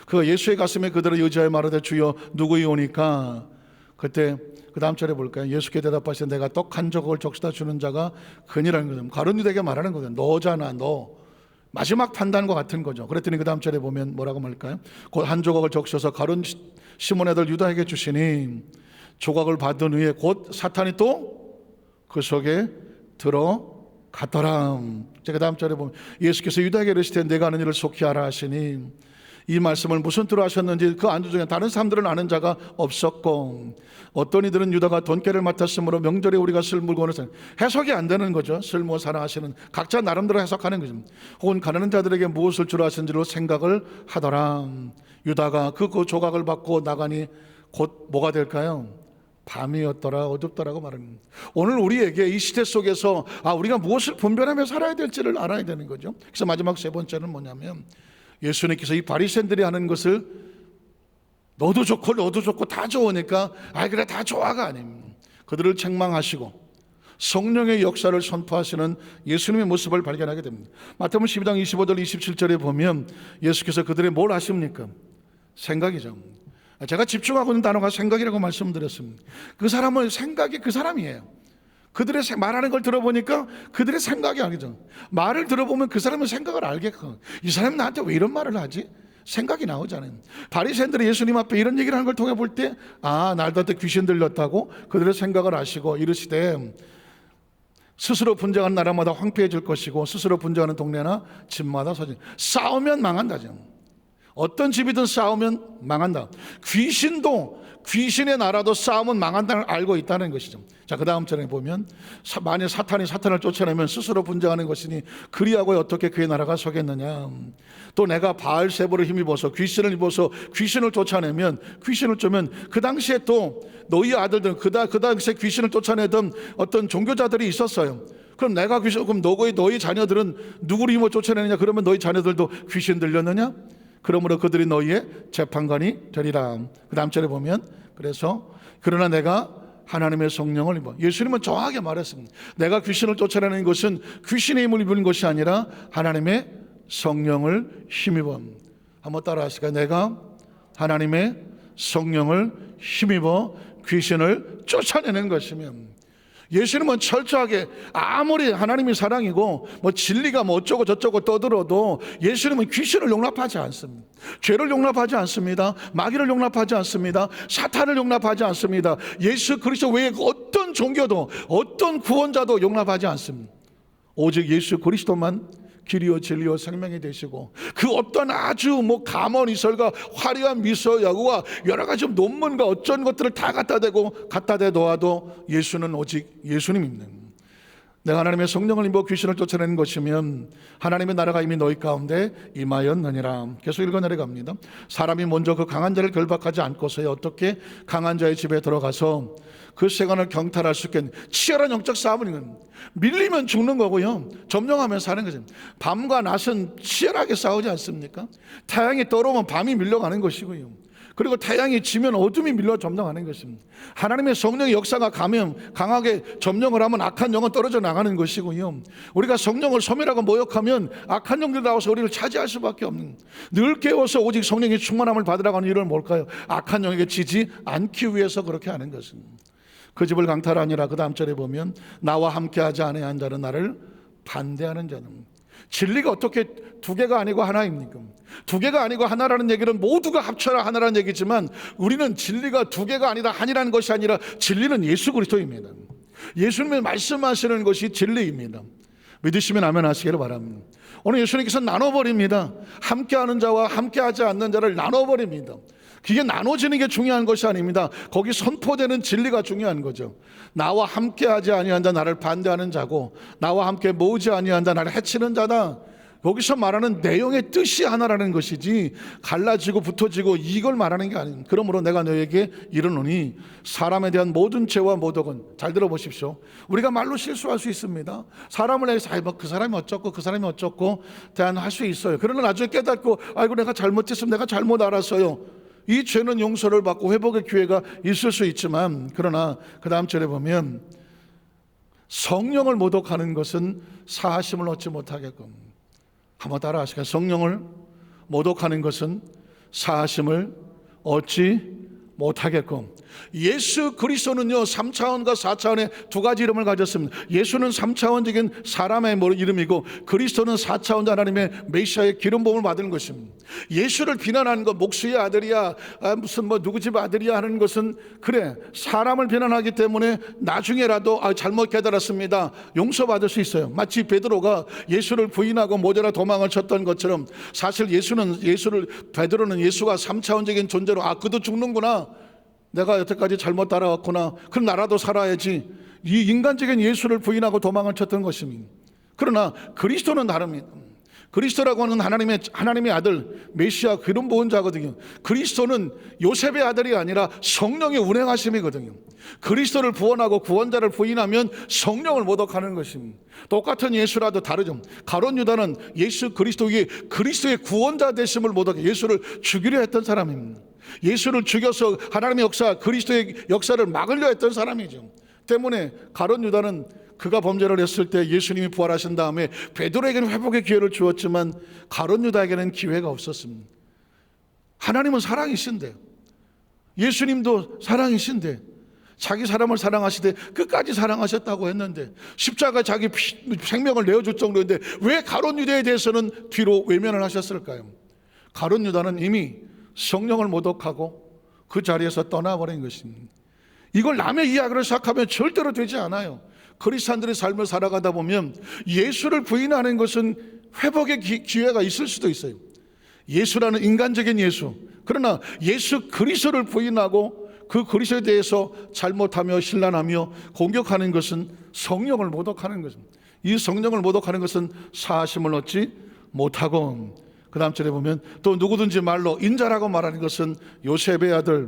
[SPEAKER 1] 그 예수의 가슴에 그들을 의지하여 말하되 주여 누구이오니까. 그때 그 다음 절에 볼까요? 예수께 대답하시되 내가 떡 한 조각을 적시다 주는 자가 그니라는 거죠. 가룟 유다에게 말하는 거죠. 너잖아, 너. 마지막 판단과 같은 거죠. 그랬더니 그 다음 절에 보면 뭐라고 말할까요? 곧 한 조각을 적셔서 가룟 시몬의 아들 유다에게 주시니 조각을 받은 후에 곧 사탄이 또 그 속에 들어갔더라. 그 다음 절에 보면 예수께서 유다에게 이르시되 내가 하는 일을 속히 하라 하시니, 이 말씀을 무슨 뜻으로 하셨는지 그 안주 중에 다른 사람들은 아는 자가 없었고, 어떤 이들은 유다가 돈깨를 맡았으므로 명절에 우리가 쓸 물건을 해석이 안 되는 거죠. 쓸모 사랑하시는 각자 나름대로 해석하는 거죠. 혹은 가난한 자들에게 무엇을 주라 하신지로 생각을 하더라. 유다가 그 조각을 받고 나가니 곧 뭐가 될까요? 밤이었더라, 어둡더라고 말합니다. 오늘 우리에게 이 시대 속에서 우리가 무엇을 분별하며 살아야 될지를 알아야 되는 거죠. 그래서 마지막 세 번째는 뭐냐면, 예수님께서 이 바리새인들이 하는 것을 너도 좋고 다 좋으니까 그래 다 좋아가 아닙니다. 그들을 책망하시고 성령의 역사를 선포하시는 예수님의 모습을 발견하게 됩니다. 마태복음 12장 25절 27절에 보면 예수께서 그들의 뭘 하십니까? 생각이죠. 제가 집중하고 있는 단어가 생각이라고 말씀드렸습니다. 그 사람은 생각이 그 사람이에요. 그들의 말하는 걸 들어보니까 그들의 생각이 아니죠. 말을 들어보면 그 사람의 생각을 알겠고, 이 사람이 나한테 왜 이런 말을 하지? 생각이 나오잖아요. 바리새인들이 예수님 앞에 이런 얘기를 하는 걸 통해 볼 때, 날한테 귀신 들렸다고 그들의 생각을 아시고 이르시되 스스로 분쟁하는 나라마다 황폐해질 것이고 스스로 분쟁하는 동네나 집마다 서지. 싸우면 망한다죠. 어떤 집이든 싸우면 망한다. 귀신의 나라도 싸우면 망한다는 걸 알고 있다는 것이죠. 자, 그 다음 절에 보면 만일 사탄이 사탄을 쫓아내면 스스로 분쟁하는 것이니 그리하고 어떻게 그의 나라가 서겠느냐. 또 내가 바알세보를 힘입어서 귀신을 입어서 귀신을 쫓아내면, 귀신을 쫓으면 그 당시에 또 너희 아들들은 그 당시에 귀신을 쫓아내던 어떤 종교자들이 있었어요. 그럼 그럼 너희 자녀들은 누구를 힘으로 쫓아내느냐? 그러면 너희 자녀들도 귀신 들렸느냐? 그러므로 그들이 너희의 재판관이 되리라. 그 다음 절에 보면, 그래서 그러나 내가 하나님의 성령을 입어. 예수님은 정확하게 말했습니다. 내가 귀신을 쫓아내는 것은 귀신의 힘을 입은 것이 아니라 하나님의 성령을 힘입어. 한번 따라 하실까요? 내가 하나님의 성령을 힘입어 귀신을 쫓아내는 것이면, 예수님은 철저하게 아무리 하나님이 사랑이고 진리가 어쩌고 저쩌고 떠들어도 예수님은 귀신을 용납하지 않습니다. 죄를 용납하지 않습니다. 마귀를 용납하지 않습니다. 사탄을 용납하지 않습니다. 예수 그리스도 외에 어떤 종교도 어떤 구원자도 용납하지 않습니다. 오직 예수 그리스도만 길이요 진리요 생명이 되시고, 그 어떤 아주 감언 이설과 화려한 미소 야구와 여러 가지 논문과 어쩐 것들을 다 갖다 대 놓아도 예수는 오직 예수님입니다. 내가 하나님의 성령을 입어 귀신을 쫓아내는 것이면 하나님의 나라가 이미 너희 가운데 임하였느니라. 계속 읽어내려갑니다. 사람이 먼저 그 강한 자를 결박하지 않고서야 어떻게 강한 자의 집에 들어가서 그 세간을 경탈할 수 있겠느냐. 치열한 영적 싸움은 밀리면 죽는 거고요, 점령하면 사는 거죠. 밤과 낮은 치열하게 싸우지 않습니까? 태양이 떠오르면 밤이 밀려가는 것이고요, 그리고 태양이 지면 어둠이 밀려 점령하는 것입니다. 하나님의 성령의 역사가 강하게 점령을 하면 악한 영은 떨어져 나가는 것이고요, 우리가 성령을 소멸하고 모욕하면 악한 영들 나와서 우리를 차지할 수밖에 없는, 늘 깨워서 오직 성령의 충만함을 받으라고 하는 이유는 뭘까요? 악한 영에게 지지 않기 위해서 그렇게 하는 것입니다. 그 집을 강탈하니라. 그 다음 절에 보면 나와 함께하지 아니한 자는 나를 반대하는 자는, 진리가 어떻게 두 개가 아니고 하나입니까? 두 개가 아니고 하나라는 얘기는 모두가 합쳐라 하나라는 얘기지만, 우리는 진리가 두 개가 아니라 한이라는 것이 아니라 진리는 예수 그리스도입니다. 예수님이 말씀하시는 것이 진리입니다. 믿으시면 아멘 하시기를 바랍니다. 오늘 예수님께서 나눠버립니다. 함께하는 자와 함께하지 않는 자를 나눠버립니다. 그게 나눠지는 게 중요한 것이 아닙니다. 거기 선포되는 진리가 중요한 거죠. 나와 함께하지 아니한 자 나를 반대하는 자고, 나와 함께 모으지 아니한 자 나를 해치는 자다. 여기서 말하는 내용의 뜻이 하나라는 것이지 갈라지고 붙어지고 이걸 말하는 게 아닙니다. 그러므로 내가 너에게 이르노니 사람에 대한 모든 죄와 모독은, 잘 들어보십시오, 우리가 말로 실수할 수 있습니다. 사람을 해서 그 사람이 어쩌고 그 사람이 어쩌고 대안할 수 있어요. 그러나 나중에 깨닫고 아이고 내가 잘못했으면 내가 잘못 알았어요. 이 죄는 용서를 받고 회복의 기회가 있을 수 있지만, 그러나 그 다음 절에 보면 성령을 모독하는 것은 사하심을 얻지 못하게끔, 한번 따라 하실까요? 성령을 모독하는 것은 사하심을 얻지 못하게끔. 예수 그리스도는요 3차원과 4차원의 두 가지 이름을 가졌습니다. 예수는 3차원적인 사람의 이름이고, 그리스도는 4차원자 하나님의 메시아의 기름 부음을 받은 것입니다. 예수를 비난하는 것, 목수의 아들이야, 무슨 누구 집 아들이야 하는 것은, 그래, 사람을 비난하기 때문에 나중에라도 잘못 깨달았습니다, 용서받을 수 있어요. 마치 베드로가 예수를 부인하고 모자라 도망을 쳤던 것처럼, 사실 베드로는 예수가 3차원적인 존재로, 그도 죽는구나, 내가 여태까지 잘못 따라왔구나, 그럼 나라도 살아야지, 이 인간적인 예수를 부인하고 도망을 쳤던 것입니다. 그러나 그리스도는 다릅니다. 그리스도라고 하는 하나님의 아들, 메시아 기름 부은 자거든요. 그리스도는 요셉의 아들이 아니라 성령의 운행하심이거든요. 그리스도를 부원하고 구원자를 부인하면 성령을 모독하는 것입니다. 똑같은 예수라도 다르죠. 가룟 유다는 예수 그리스도의 구원자 되심을 모독해 예수를 죽이려 했던 사람입니다. 예수를 죽여서 하나님의 역사, 그리스도의 역사를 막으려 했던 사람이죠. 때문에 가룟 유다는 그가 범죄를 했을 때 예수님이 부활하신 다음에 베드로에게는 회복의 기회를 주었지만 가룟 유다에게는 기회가 없었습니다. 하나님은 사랑이신데, 예수님도 사랑이신데, 자기 사람을 사랑하시되 끝까지 사랑하셨다고 했는데, 십자가에 자기 생명을 내어줄 정도인데 왜 가룟 유다에 대해서는 뒤로 외면을 하셨을까요? 가룟 유다는 이미 성령을 모독하고 그 자리에서 떠나버린 것입니다. 이걸 남의 이야기를 시작하면 절대로 되지 않아요. 그리스도인들의 삶을 살아가다 보면 예수를 부인하는 것은 회복의 기회가 있을 수도 있어요. 예수라는 인간적인 예수, 그러나 예수 그리스도를 부인하고 그 그리스도에 대해서 잘못하며 신란하며 공격하는 것은 성령을 모독하는 것입니다. 이 성령을 모독하는 것은 사하심을 얻지 못하고, 그 다음 절에 보면 또 누구든지 말로, 인자라고 말하는 것은 요셉의 아들,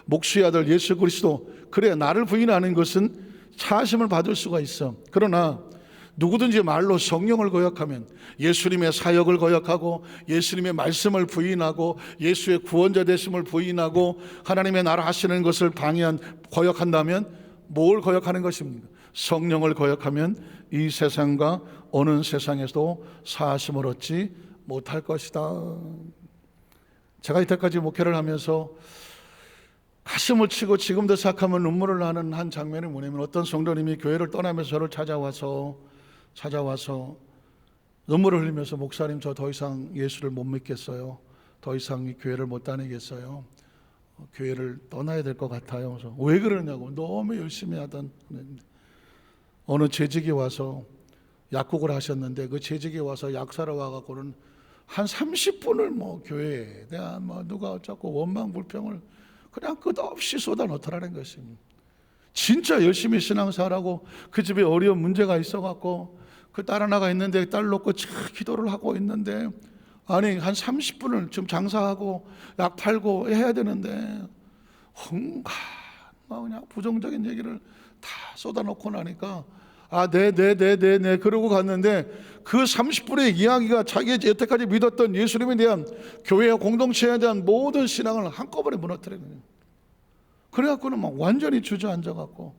[SPEAKER 1] 목수의 아들 예수 그리스도, 그래 나를 부인하는 것은 사하심을 받을 수가 있어. 그러나 누구든지 말로 성령을 거역하면, 예수님의 사역을 거역하고 예수님의 말씀을 부인하고 예수의 구원자 되심을 부인하고 하나님의 나라 하시는 것을 거역한다면 뭘 거역하는 것입니까? 성령을 거역하면 이 세상과 오는 세상에서도 사하심을 얻지 못할 것이다. 제가 이때까지 목회를 하면서 가슴을 치고 지금도 생각하면 눈물을 나는 한 장면이 뭐냐면, 어떤 성도님이 교회를 떠나면서 저를 찾아와서 눈물을 흘리면서, 목사님 저 더 이상 예수를 못 믿겠어요. 더 이상 이 교회를 못 다니겠어요. 교회를 떠나야 될 것 같아요. 그래서 왜 그러냐고, 너무 열심히 하던 어느 재직이 와서 약국을 하셨는데, 그 재직이 와서 약 사러 와갖고는 한 30분을 교회에 대한 누가 어쩌고 원망 불평을 그냥 끝없이 쏟아놓더라는 것입니다. 진짜 열심히 신앙생활하고 그 집에 어려운 문제가 있어갖고 그 딸 하나가 있는데 딸 놓고 기도를 하고 있는데, 아니 한 30분을 지금 장사하고 약 팔고 해야 되는데 hun가 그냥 부정적인 얘기를 다 쏟아놓고 나니까 네 그러고 갔는데, 그 30분의 이야기가 자기 여태까지 믿었던 예수님에 대한, 교회와 공동체에 대한 모든 신앙을 한꺼번에 무너뜨리는 거예요. 그래갖고는 완전히 주저앉아갖고,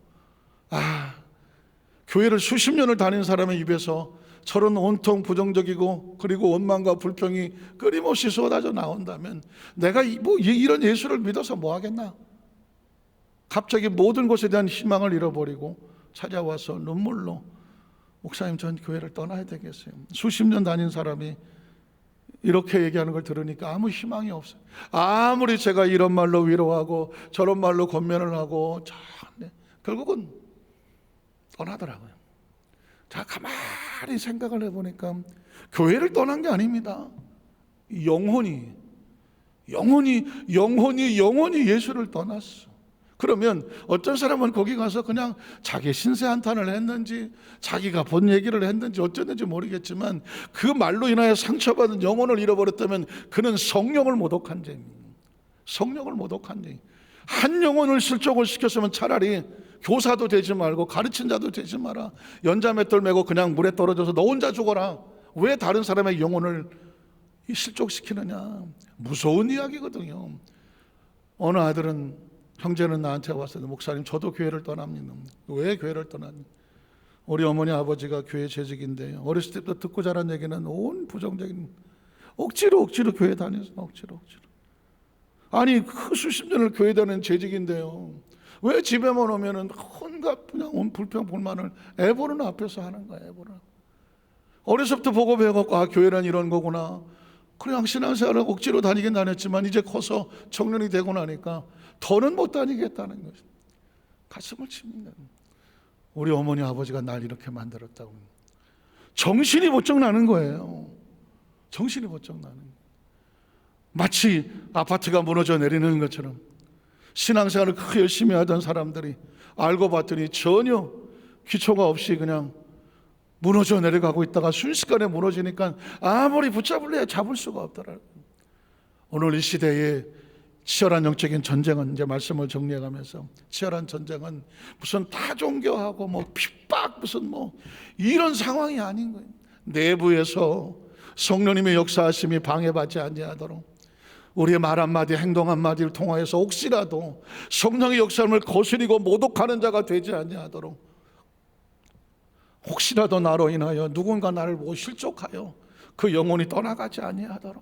[SPEAKER 1] 교회를 수십 년을 다닌 사람의 입에서 저런 온통 부정적이고 그리고 원망과 불평이 끊임없이 쏟아져 나온다면 내가 이런 예수를 믿어서 뭐 하겠나? 갑자기 모든 것에 대한 희망을 잃어버리고 찾아와서 눈물로 목사님, 전 교회를 떠나야 되겠어요. 수십 년 다닌 사람이 이렇게 얘기하는 걸 들으니까 아무 희망이 없어요. 아무리 제가 이런 말로 위로하고 저런 말로 권면을 하고 결국은 떠나더라고요. 자, 가만히 생각을 해보니까 교회를 떠난 게 아닙니다. 영혼이 예수를 떠났어. 그러면 어떤 사람은 거기 가서 그냥 자기 신세 한탄을 했는지 자기가 본 얘기를 했는지 어쩌는지 모르겠지만 그 말로 인하여 상처받은 영혼을 잃어버렸다면 그는 성령을 모독한 죄입니다. 성령을 모독한 죄. 한 영혼을 실족을 시켰으면 차라리 교사도 되지 말고 가르친 자도 되지 마라. 연자맷돌 메고 그냥 물에 떨어져서 너 혼자 죽어라. 왜 다른 사람의 영혼을 실족시키느냐. 무서운 이야기거든요. 어느 아들은, 형제는 나한테 왔어요. 목사님, 저도 교회를 떠납니다. 왜 교회를 떠났니? 우리 어머니 아버지가 교회 재직인데 어렸을 때부터 듣고 자란 얘기는 온 부정적인, 억지로 교회 다녔어. 억지로. 아니, 그 수십 년을 교회 다니는 재직인데요, 왜 집에만 오면은 온갖 그냥 온 불평 불만을 애 보는 앞에서 하는 거야. 애 보는. 어려서부터 보고 배워갖고 아, 교회란 이런 거구나. 그냥 신앙생활을 억지로 다니긴 다녔지만 이제 커서 청년이 되고 나니까 더는 못 다니겠다는 것이 가슴을 칩니다. 우리 어머니 아버지가 날 이렇게 만들었다고. 정신이 번쩍 나는 거예요. 정신이 번쩍 나는 거예요. 마치 아파트가 무너져 내리는 것처럼 신앙생활을 그렇게 열심히 하던 사람들이 알고 봤더니 전혀 기초가 없이 그냥 무너져 내려가고 있다가 순식간에 무너지니까 아무리 붙잡을래야 잡을 수가 없더라고요. 오늘 이 시대에 치열한 영적인 전쟁은, 이제 말씀을 정리해가면서, 치열한 전쟁은 무슨 타종교하고 뭐 핍박 무슨 뭐 이런 상황이 아닌 거예요. 내부에서 성령님의 역사하심이 방해받지 아니하도록 우리의 말 한마디 행동 한마디를 통하여서 혹시라도 성령의 역사를 거스리고 모독하는 자가 되지 아니하도록, 혹시라도 나로 인하여 누군가 나를 보고 실족하여 그 영혼이 떠나가지 아니하도록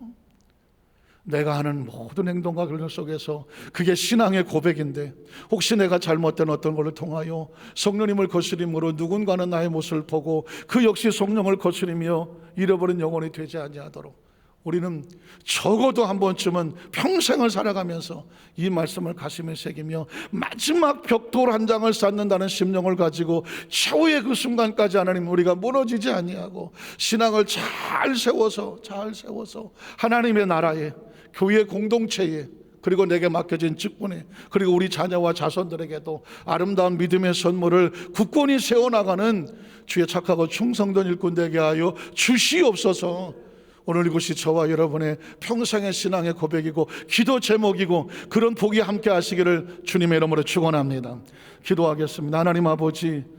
[SPEAKER 1] 내가 하는 모든 행동과 결정 속에서, 그게 신앙의 고백인데, 혹시 내가 잘못된 어떤 것을 통하여 성령님을 거스림으로 누군가는 나의 모습을 보고 그 역시 성령을 거스리며 잃어버린 영혼이 되지 아니하도록 우리는 적어도 한 번쯤은 평생을 살아가면서 이 말씀을 가슴에 새기며 마지막 벽돌 한 장을 쌓는다는 심령을 가지고 최후의 그 순간까지 하나님 우리가 무너지지 아니하고 신앙을 잘 세워서 하나님의 나라에, 교회 공동체에, 그리고 내게 맡겨진 직분에, 그리고 우리 자녀와 자손들에게도 아름다운 믿음의 선물을 굳건히 세워나가는 주의 착하고 충성된 일꾼 되게 하여 주시옵소서. 오늘 이것이 저와 여러분의 평생의 신앙의 고백이고 기도 제목이고 그런 복이 함께 하시기를 주님의 이름으로 축원합니다. 기도하겠습니다. 하나님 아버지,